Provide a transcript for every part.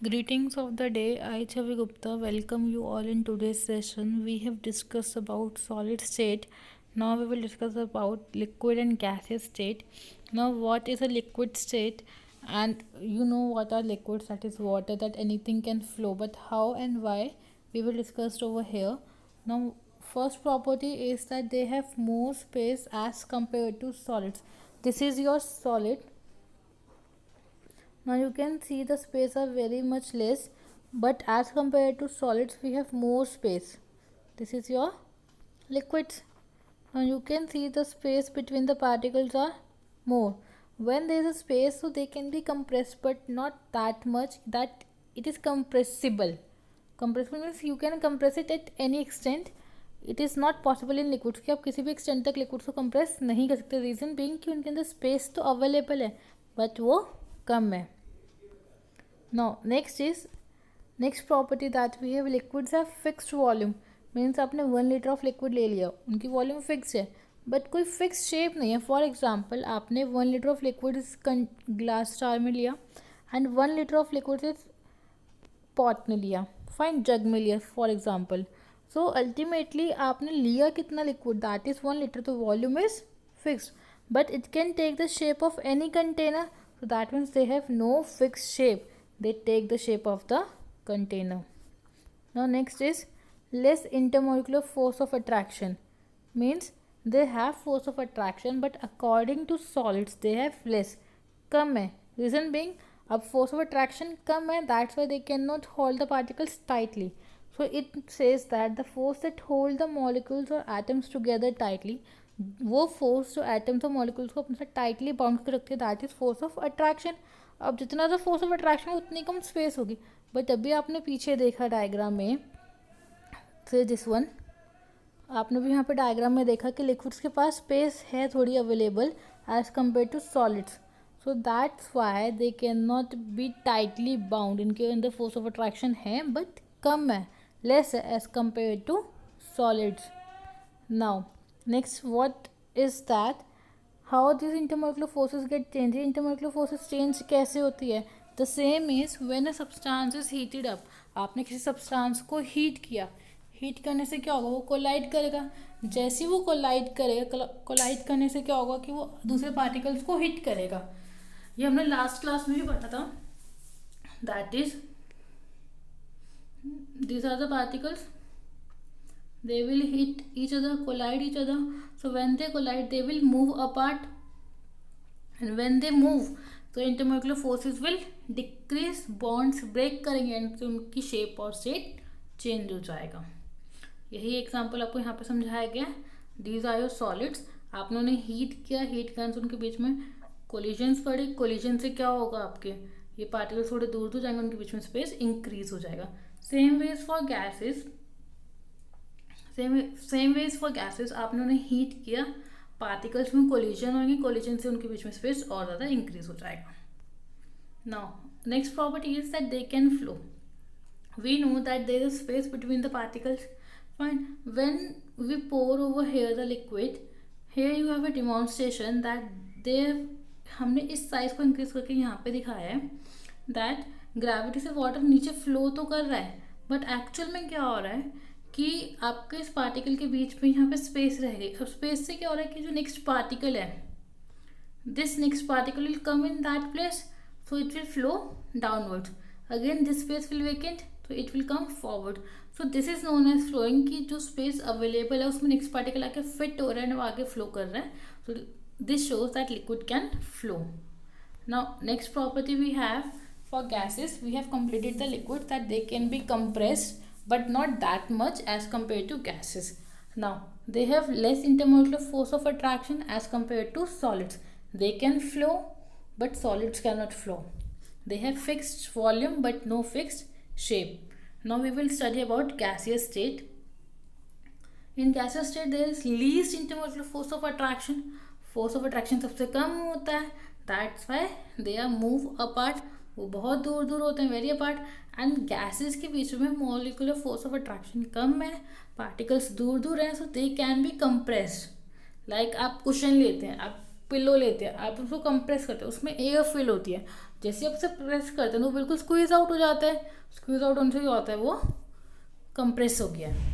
Greetings of the day. I, Chavi Gupta, welcome you all in today's session. We have discussed about solid state. Now we will discuss about liquid and gaseous state. Now, what is a liquid state? And you know what are liquids? That is water. That anything can flow. But how and why? We will discuss over here. Now, first property is that they have more space as compared to solids. This is your solid. Now you can see the space are very much less, but as compared to solids we have more space. This is your liquids. Now you can see the space between the particles are more. When there is a space, so they can be compressed, but not that much that it is compressible. Compressible means you can compress it at any extent. It is not possible in liquids कि आप किसी भी extent तक liquids को compress नहीं कर सकते. Reason being कि उनके अंदर स्पेस तो अवेलेबल है बट वो कम है. Now next property that we have, liquids have fixed volume. Means आपने 1 लीटर ऑफ लिक्विड ले लिया, उनकी वॉल्यूम फिक्स है बट कोई फिक्स शेप नहीं है. फॉर एग्जाम्पल आपने 1 लीटर ऑफ लिक्विड इस ग्लास जार में लिया एंड 1 लीटर ऑफ लिक्विड इस पॉट में लिया, फाइन जग में लिया फॉर एग्जाम्पल. सो अल्टीमेटली आपने लिया कितना लिक्विड, दैट इज़ 1 लीटर, तो volume is fixed but it can take the shape of any container. So that means they have no fixed shape. They take the shape of the container. Now next is less intermolecular force of attraction. Means they have force of attraction but according to solids they have less. कम है. Reason being अब force of attraction कम है, that's why they cannot hold the particles tightly. So it says that the force that hold the molecules or atoms together tightly, वो force जो atoms और molecules को अपने साथ tightly bound कर रखती है, that is force of attraction. अब जितना ज़्यादा फोर्स ऑफ अट्रैक्शन उतनी कम स्पेस होगी. बट अभी आपने पीछे देखा डायग्राम में, फिर दिस वन आपने भी यहाँ पे डायग्राम में देखा कि लिक्विड्स के पास स्पेस है थोड़ी available as compare to solids. So that's why they can not be tightly bound. इनके अंदर फोर्स ऑफ अट्रैक्शन है बट कम है, लेस है as compare to solids. Now next, what is that how these intermolecular forces get changed. intermolecular forces change कैसे होती है? the same is when a substance is heated up. आपने किसी substance को हीट किया, हीट करने से क्या होगा, वो कोलाइड करेगा. जैसे ही वो कोलाइड करेगा, कोलाइड करने से क्या होगा कि वो दूसरे पार्टिकल्स को हिट करेगा. ये हमने लास्ट क्लास में भी पढ़ा था. That is these are the particles, they will hit each other, collide each other. So when they collide they will move apart, and when they move तो intermolecular forces will decrease, bonds break करेंगे and उनकी shape और state change हो जाएगा. यही example आपको यहाँ पे समझाया गया. These are your solids. आपने उन्हें हीट किया, हीट करने से उनके बीच में कोलिजन्स पड़ी. कोलिजन से क्या होगा, आपके ये पार्टिकल्स थोड़े दूर दूर जाएंगे, उनके बीच में स्पेस इंक्रीज हो जाएगा. Same ways for gases, same ways for gases. आपने उन्हें हीट किया, पार्टिकल्स में कोलिजन होंगे, कोलिजन से उनके बीच में स्पेस और ज़्यादा इंक्रीज हो जाएगा. Now next property is that they can flow. We know that there is space between the particles. Fine, when we pour over here the liquid, here you have a demonstration that there, हमने इस size को increase करके यहाँ पे दिखाया है that gravity से water नीचे फ्लो तो कर रहा है बट एक्चुअल में क्या हो रहा है कि आपके इस पार्टिकल के बीच में यहाँ पे स्पेस रह गई. अब स्पेस से क्या हो रहा है कि जो नेक्स्ट पार्टिकल है, this next particle will come in that place, so it will flow downwards. Again this space will vacant, तो it will come forward. So this is known as flowing, कि जो स्पेस अवेलेबल है उसमें next particle आके fit हो रहा है and वो आगे फ्लो कर रहा है. So this shows that liquid can flow. Now next property we have for gases, we have completed the liquid that they can be compressed but not that much as compared to gases. Now they have less intermolecular force of attraction as compared to solids. They can flow but solids cannot flow. They have fixed volume but no fixed shape. Now we will study about gaseous state. In gaseous state there is least intermolecular force of attraction. Force of attraction सबसे कम होता है, that's why they are move apart. वो बहुत दूर दूर होते हैं, very apart. And gases के बीच में मॉलिकुलर फोर्स ऑफ अट्रैक्शन कम है, पार्टिकल्स दूर दूर हैं, so they can be compressed. Like आप कुशन लेते हैं, आप पिलो लेते हैं, आप उसको कंप्रेस करते हैं, उसमें एयर फिल होती है, जैसे आप उसे प्रेस करते हैं तो वो बिल्कुल स्क्वीज आउट हो जाता है, स्क्वीज आउट होने से क्या होता है, वो कंप्रेस हो गया है।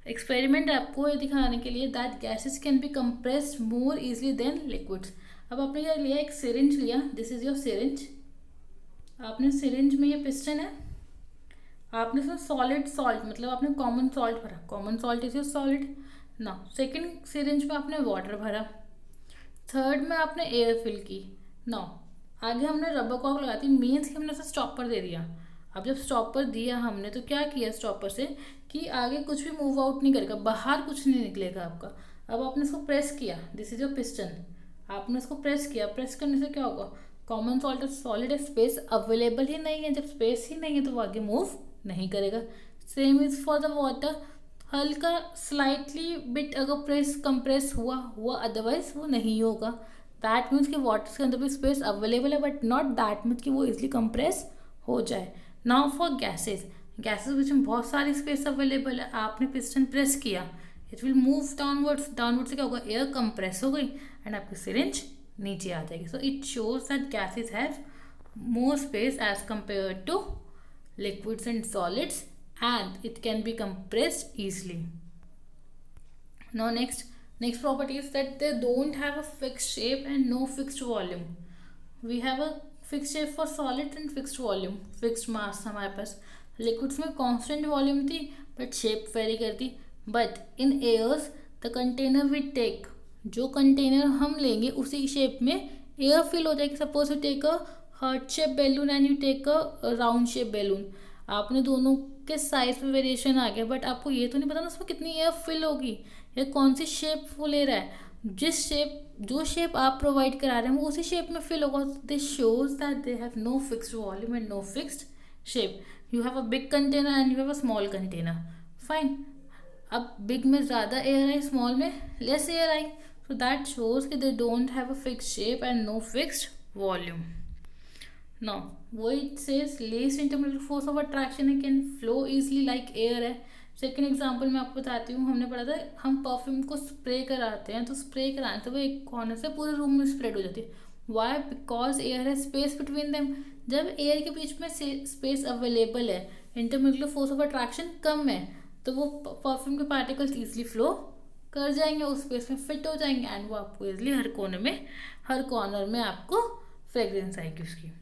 एक्सपेरिमेंट आपको ये दिखाने के लिए that gases can be compressed more easily than liquids. अब आपने क्या लिया, एक सिरिंज लिया, दिस इज योर सिरिंज। आपने सिरिंज में ये पिस्टन है, आपने इसमें सॉलिड सॉल्ट मतलब आपने कॉमन सॉल्ट भरा, common salt is your solid. ना सेकेंड सिरिंज में आपने वाटर भरा, थर्ड में आपने एयर फिल की। ना आगे हमने रबर कॉक लगा दी, मीन्स कि हमने उसे स्टॉपर दे दिया। अब जब स्टॉपर दिया हमने तो क्या किया स्टॉपर से कि आगे कुछ भी मूव आउट नहीं करेगा, बाहर कुछ नहीं निकलेगा आपका। अब आपने इसको प्रेस किया, दिस इज योर पिस्टन, आपने इसको प्रेस किया, प्रेस करने से क्या होगा, कॉमन सॉल्ट सॉलिड है, स्पेस अवेलेबल ही नहीं है, जब स्पेस ही नहीं है तो वो आगे मूव नहीं करेगा। Same is for the water, हल्का स्लाइटली बिट अगर प्रेस कंप्रेस हुआ हुआ, अदरवाइज वो नहीं होगा। दैट मीन्स कि वाटर के अंदर भी स्पेस अवेलेबल है, बट नॉट दैट मीन्स कि वो इजली कंप्रेस हो जाए। नाउ फॉर गैसेस, गैसेस विच में बहुत सारी स्पेस अवेलेबल है, आपने पिस्टन प्रेस किया, it will move downwards, downward से क्या होगा, एयर कंप्रेस हो गई एंड आपकी सिरिंज नीचे आ जाएगी। So it shows that gases have more space as compare to liquids and solids and it can be compressed easily. Now next property is that they don't have a fixed shape and no fixed volume. We have a fixed shape for solid and fixed volume, fixed mass हमारे पास। liquids में constant volume थी but shape vary करती, but in airs the container we take, जो container हम लेंगे उसी shape में air fill हो जाएगी। Suppose you take a heart shape balloon and you take a round shape balloon, आपने दोनों के साइज में वेरिएशन आ गया, बट आपको ये तो नहीं पता ना उसमें कितनी एयर फिल होगी या कौन सी शेप वो ले रहा है। जो शेप आप प्रोवाइड करा रहे हैं वो उसी शेप में फिल होगा। This shows that they have no fixed volume and no fixed shape. You have a big container and you have a small container, fine. अब बिग में ज़्यादा एयर आई, स्मॉल में लेस एयर आई, so that shows कि they don't have a fixed shape and no fixed volume. Now वो it says least intermolecular force of attraction can flow easily like air है। Second example मैं आपको बताती हूँ, हमने पढ़ा था हम परफ्यूम को स्प्रे कराते हैं तो स्प्रे कराने से वो एक कॉर्नर से पूरे रूम में स्प्रेड हो जाती है। वाई, बिकॉज एयर है स्पेस बिटवीन देम। जब एयर के बीच में स्पेस अवेलेबल है, इंटरमोलिकुलर फोर्स ऑफ अट्रैक्शन कम है, तो वो परफ्यूम के पार्टिकल्स ईजिली फ्लो कर जाएंगे, उस स्पेस में फिट हो जाएंगे एंड वो आपको इजली हर कॉर्नर में आपको फ्रेग्रेंस आएगी उसकी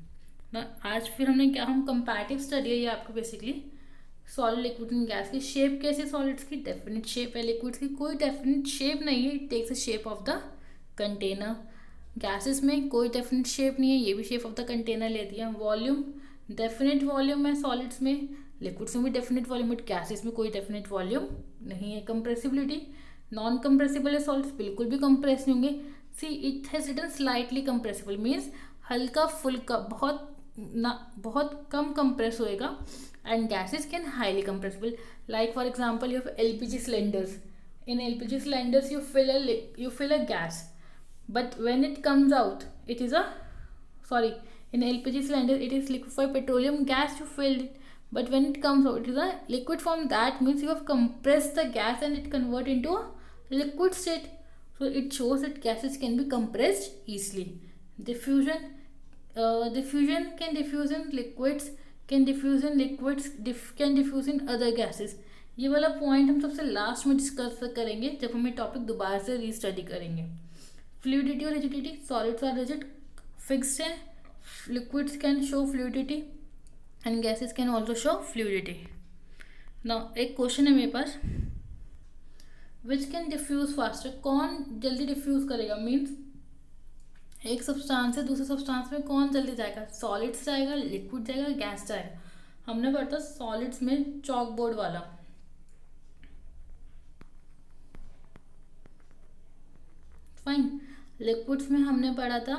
ना। आज फिर हमने क्या, हम कंपैरेटिव स्टडी है ये आपको basically solid liquid and gas की शेप कैसे, सॉलिड्स की डेफिनेट शेप है, लिक्विड्स की कोई डेफिनेट शेप नहीं है, it takes the shape of the container. Gases में कोई डेफिनेट शेप नहीं है, ये भी शेप ऑफ द कंटेनर ले दिया। वॉल्यूम डेफिनेट वॉल्यूम है सॉलिड्स में, लिक्विड्स में भी डेफिनेट वॉल्यूम, बट गैसेस में कोई डेफिनेट वॉल्यूम नहीं है। कंप्रेसिबिलिटी, नॉन कंप्रेसिबल है सॉलिड्स, बिल्कुल भी कंप्रेस नहीं होंगे। See it has written slightly compressible, means हल्का फुल्का, बहुत कम कंप्रेस होएगा। And gases can highly compressible, like for example you have LPG cylinders. In LPG cylinders you fill a gas, but when it comes out it is a, sorry, in LPG cylinder it is liquefied petroleum gas you filled it, but when it comes out it is a liquid form. That means you have compressed the gas and it convert into a liquid state. So it shows that gases can be compressed easily. Diffusion can diffuse in liquids, can diffuse in other gases. ये वाला point हम सबसे last में discuss करेंगे जब हम ये topic दोबारा से रीस्टडी करेंगे। फ्लूइडिटी और rigidity, solids are rigid, fixed है, liquids can show fluidity and gases can also show fluidity. Now एक क्वेश्चन है मेरे पास, विच कैन डिफ्यूज फास्टर, कौन जल्दी डिफ्यूज करेगा, मीन्स एक सब्सटेंस से दूसरे सब्सटेंस में कौन जल्दी जाएगा, सॉलिड्स जाएगा, लिक्विड जाएगा, गैस जाएगा। हमने पढ़ा था सॉलिड्स में चॉक बोर्ड वाला, फाइन। लिक्विड्स में हमने पढ़ा था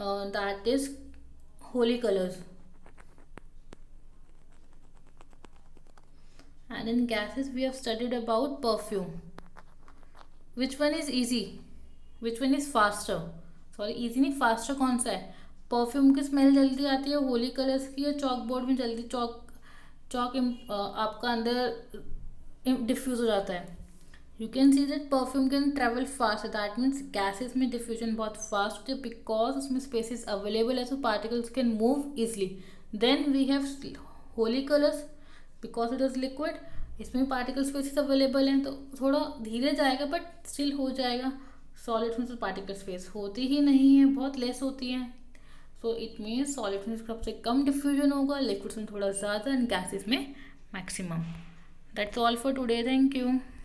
that is Holi colours, and in gases we have studied about perfume. Which one is easy, which one is faster, sorry easy नहीं, फास्टर कौन सा है, परफ्यूम की स्मेल जल्दी आती है होली कलर्स की, या चॉक बोर्ड में जल्दी चॉक आपका अंदर डिफ्यूज हो जाता है। You can see that perfume can travel fast, that means gases में डिफ्यूजन बहुत फास्ट होती है बिकॉज उसमें स्पेसिस अवेलेबल है, so particles can move easily. Then we have Holi colours, because it is liquid, इसमें पार्टिकल स्पेसिस अवेलेबल हैं तो थोड़ा धीरे जाएगा बट स्टिल हो जाएगा. सॉलिड्स में तो पार्टिकल स्पेस होती ही नहीं है, बहुत लेस होती है. सो इट मीन्स सॉलिड्स में सबसे कम डिफ्यूजन होगा, लिक्विड्स में थोड़ा ज़्यादा, एंड गैसेस में maximum. That's all for today. Thank you.